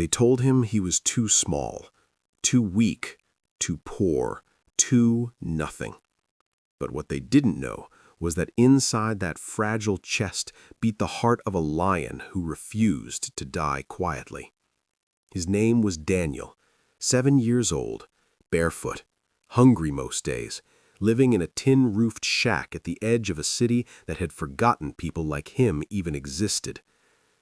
They told him he was too small, too weak, too poor, too nothing. But what they didn't know was that inside that fragile chest beat the heart of a lion who refused to die quietly. His name was Daniel, 7 years old, barefoot, hungry most days, living in a tin-roofed shack at the edge of a city that had forgotten people like him even existed.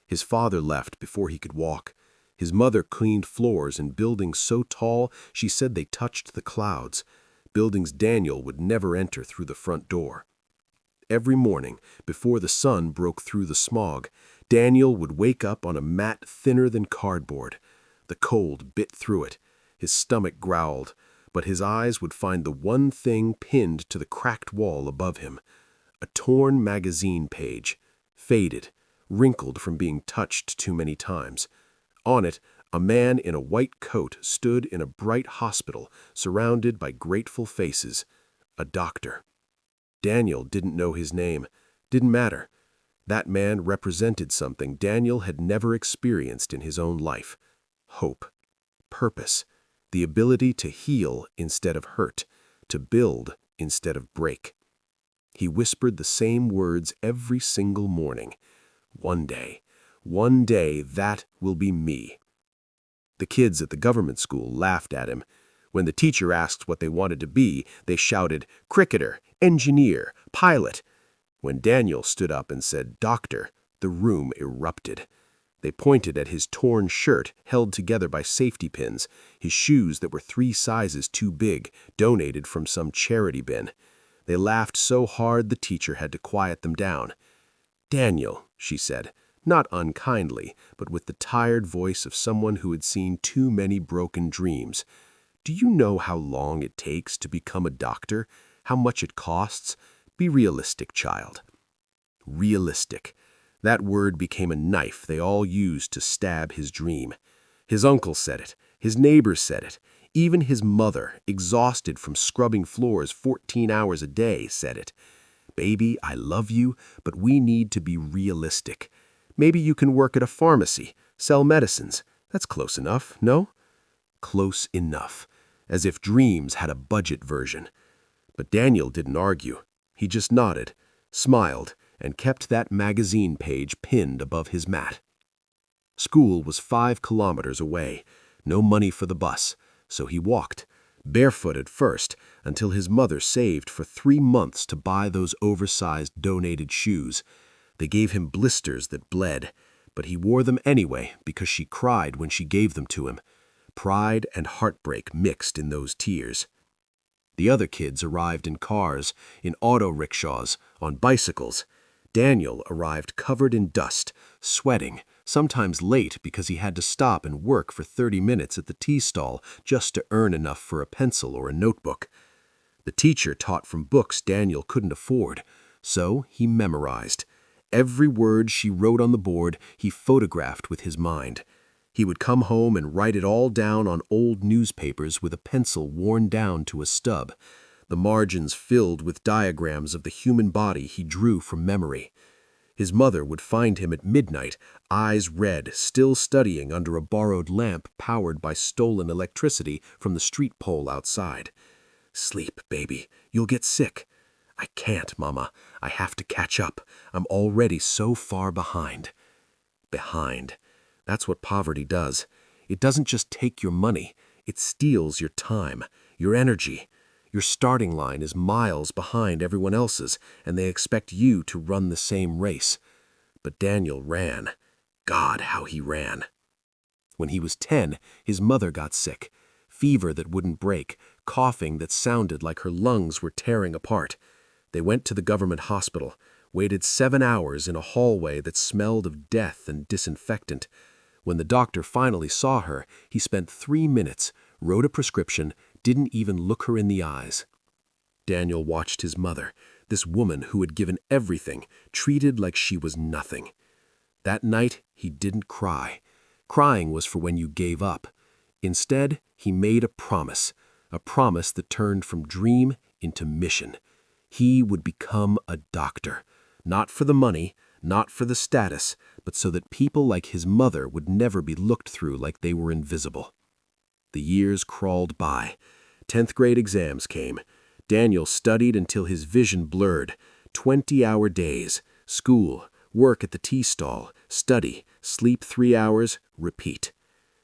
His father left before he could walk. His mother cleaned floors in buildings so tall she said they touched the clouds, buildings Daniel would never enter through the front door. Every morning, before the sun broke through the smog, Daniel would wake up on a mat thinner than cardboard. The cold bit through it. His stomach growled, but his eyes would find the one thing pinned to the cracked wall above him, a torn magazine page, faded, wrinkled from being touched too many times. On it, a man in a white coat stood in a bright hospital, surrounded by grateful faces, a doctor. Daniel didn't know his name. Didn't matter. That man represented something Daniel had never experienced in his own life: hope, purpose, the ability to heal instead of hurt, to build instead of break. He whispered the same words every single morning. One day, that will be me. The kids at the government school laughed at him. When the teacher asked what they wanted to be, they shouted, "Cricketer, engineer, pilot." When Daniel stood up and said, "Doctor," the room erupted. They pointed at his torn shirt, held together by safety pins, his shoes that were 3 sizes too big, donated from some charity bin. They laughed so hard the teacher had to quiet them down. "Daniel," she said, not unkindly, but with the tired voice of someone who had seen too many broken dreams, "do you know how long it takes to become a doctor? How much it costs? Be realistic, child." Realistic. That word became a knife they all used to stab his dream. His uncle said it. His neighbors said it. Even his mother, exhausted from scrubbing floors 14 hours a day, said it. "Baby, I love you, but we need to be realistic. Maybe you can work at a pharmacy, sell medicines. That's close enough, no?" Close enough. As if dreams had a budget version. But Daniel didn't argue. He just nodded, smiled, and kept that magazine page pinned above his mat. School was 5 kilometers away. No money for the bus, so he walked, barefoot at first, until his mother saved for 3 months to buy those oversized donated shoes. They gave him blisters that bled, but he wore them anyway because she cried when she gave them to him. Pride and heartbreak mixed in those tears. The other kids arrived in cars, in auto rickshaws, on bicycles. Daniel arrived covered in dust, sweating, sometimes late because he had to stop and work for 30 minutes at the tea stall just to earn enough for a pencil or a notebook. The teacher taught from books Daniel couldn't afford, so he memorized. Every word she wrote on the board he photographed with his mind. He would come home and write it all down on old newspapers with a pencil worn down to a stub, the margins filled with diagrams of the human body he drew from memory. His mother would find him at midnight, eyes red, still studying under a borrowed lamp powered by stolen electricity from the street pole outside. "Sleep, baby. You'll get sick." "I can't, Mama. I have to catch up. I'm already so far behind." Behind. That's what poverty does. It doesn't just take your money. It steals your time, your energy. Your starting line is miles behind everyone else's, and they expect you to run the same race. But Daniel ran. God, how he ran. When he was 10, his mother got sick. Fever that wouldn't break, coughing that sounded like her lungs were tearing apart. They went to the government hospital, waited 7 hours in a hallway that smelled of death and disinfectant. When the doctor finally saw her, he spent 3 minutes, wrote a prescription, didn't even look her in the eyes. Daniel watched his mother, this woman who had given everything, treated like she was nothing. That night, he didn't cry. Crying was for when you gave up. Instead, he made a promise that turned from dream into mission. He would become a doctor, not for the money, not for the status, but so that people like his mother would never be looked through like they were invisible. The years crawled by. 10th grade exams came. Daniel studied until his vision blurred. 20-hour days, school, work at the tea stall, study, sleep 3 hours, repeat.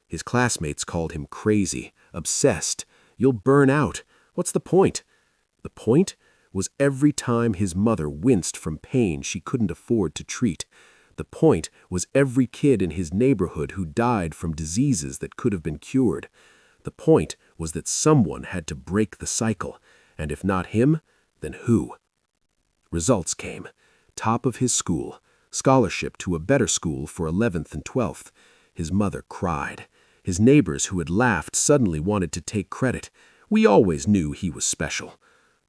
His classmates called him crazy, obsessed. You'll burn out. What's the point? The point was every time his mother winced from pain she couldn't afford to treat. The point was every kid in his neighborhood who died from diseases that could have been cured. The point was that someone had to break the cycle, and if not him, then who? Results came. Top of his school, scholarship to a better school for 11th and 12th. His mother cried. His neighbors who had laughed suddenly wanted to take credit. We always knew he was special.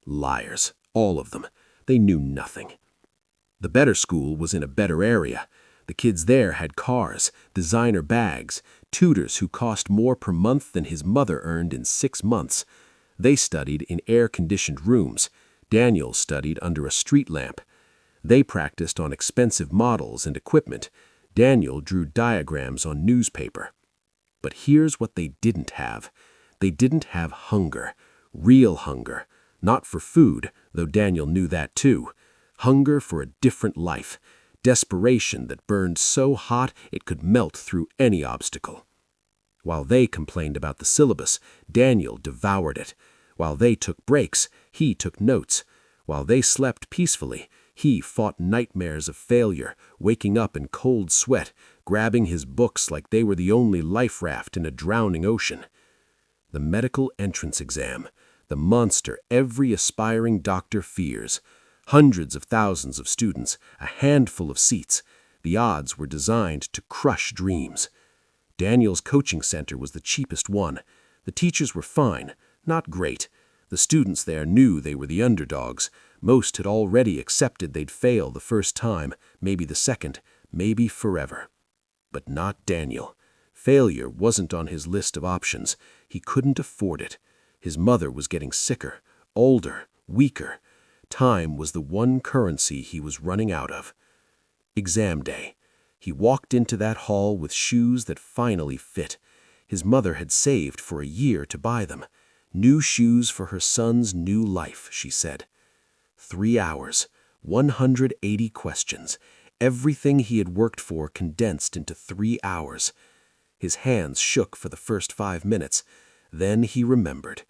Liars, all of them. They knew nothing. The better school was in a better area. The kids there had cars, designer bags, tutors who cost more per month than his mother earned in 6 months. They studied in air-conditioned rooms. Daniel studied under a street lamp. They practiced on expensive models and equipment. Daniel drew diagrams on newspaper. But here's what they didn't have. They didn't have hunger, real hunger. Not for food, though Daniel knew that too. Hunger for a different life. Desperation that burned so hot it could melt through any obstacle. While they complained about the syllabus, Daniel devoured it. While they took breaks, he took notes. While they slept peacefully, he fought nightmares of failure, waking up in cold sweat, grabbing his books like they were the only life raft in a drowning ocean. The medical entrance exam, the monster every aspiring doctor fears. Hundreds of thousands of students, a handful of seats. The odds were designed to crush dreams. Daniel's coaching center was the cheapest one. The teachers were fine, not great. The students there knew they were the underdogs. Most had already accepted they'd fail the first time, maybe the second, maybe forever. But not Daniel. Failure wasn't on his list of options. He couldn't afford it. His mother was getting sicker, older, weaker. Time was the one currency he was running out of. Exam day. He walked into that hall with shoes that finally fit. His mother had saved for a year to buy them. New shoes for her son's new life, she said. 3 hours, 180 questions. Everything he had worked for condensed into 3 hours. His hands shook for the first 5 minutes. Then he remembered.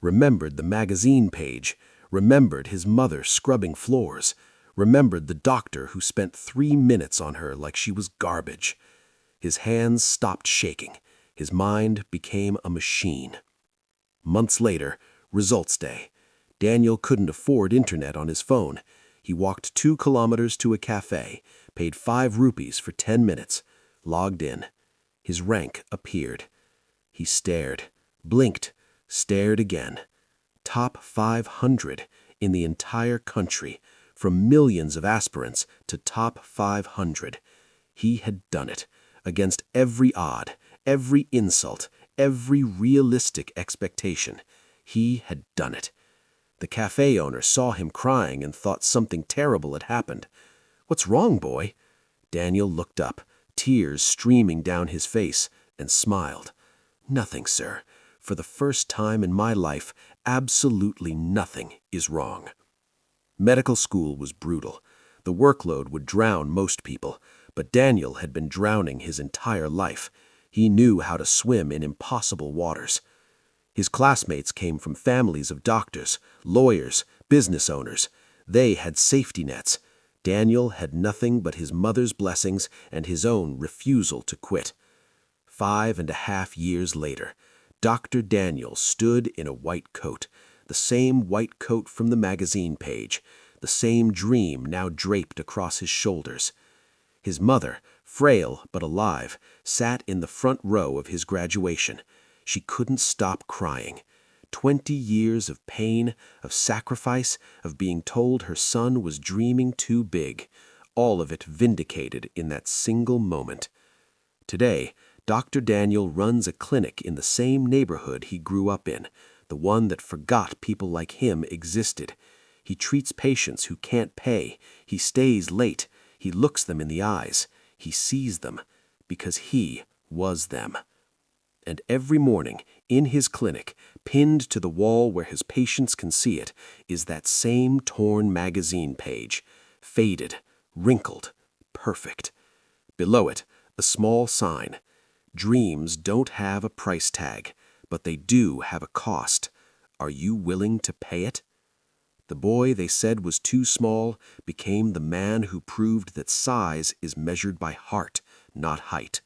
Remembered the magazine page. Remembered his mother scrubbing floors. Remembered the doctor who spent 3 minutes on her like she was garbage. His hands stopped shaking. His mind became a machine. Months later, results day. Daniel couldn't afford internet on his phone. He walked 2 kilometers to a cafe, paid 5 rupees for 10 minutes, logged in. His rank appeared. He stared, blinked, stared again. Top 500 in the entire country, from millions of aspirants to top 500. He had done it, against every odd, every insult, every realistic expectation. He had done it. The cafe owner saw him crying and thought something terrible had happened. "What's wrong, boy?" Daniel looked up, tears streaming down his face, and smiled. "Nothing, sir. For the first time in my life, absolutely nothing is wrong." Medical school was brutal. The workload would drown most people, but Daniel had been drowning his entire life. He knew how to swim in impossible waters. His classmates came from families of doctors, lawyers, business owners. They had safety nets. Daniel had nothing but his mother's blessings and his own refusal to quit. 5.5 years later, Dr. Daniel stood in a white coat, the same white coat from the magazine page, the same dream now draped across his shoulders. His mother, frail but alive, sat in the front row of his graduation. She couldn't stop crying. 20 years of pain, of sacrifice, of being told her son was dreaming too big, all of it vindicated in that single moment. Today, Dr. Daniel runs a clinic in the same neighborhood he grew up in, the one that forgot people like him existed. He treats patients who can't pay. He stays late. He looks them in the eyes. He sees them because he was them. And every morning, in his clinic, pinned to the wall where his patients can see it, is that same torn magazine page, faded, wrinkled, perfect. Below it, a small sign. Dreams don't have a price tag, but they do have a cost. Are you willing to pay it? The boy they said was too small became the man who proved that size is measured by heart, not height.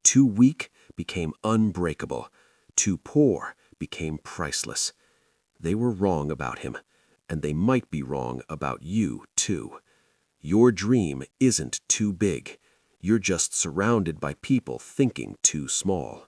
Too weak became unbreakable. Too poor became priceless. They were wrong about him, and they might be wrong about you, too. Your dream isn't too big. You're just surrounded by people thinking too small.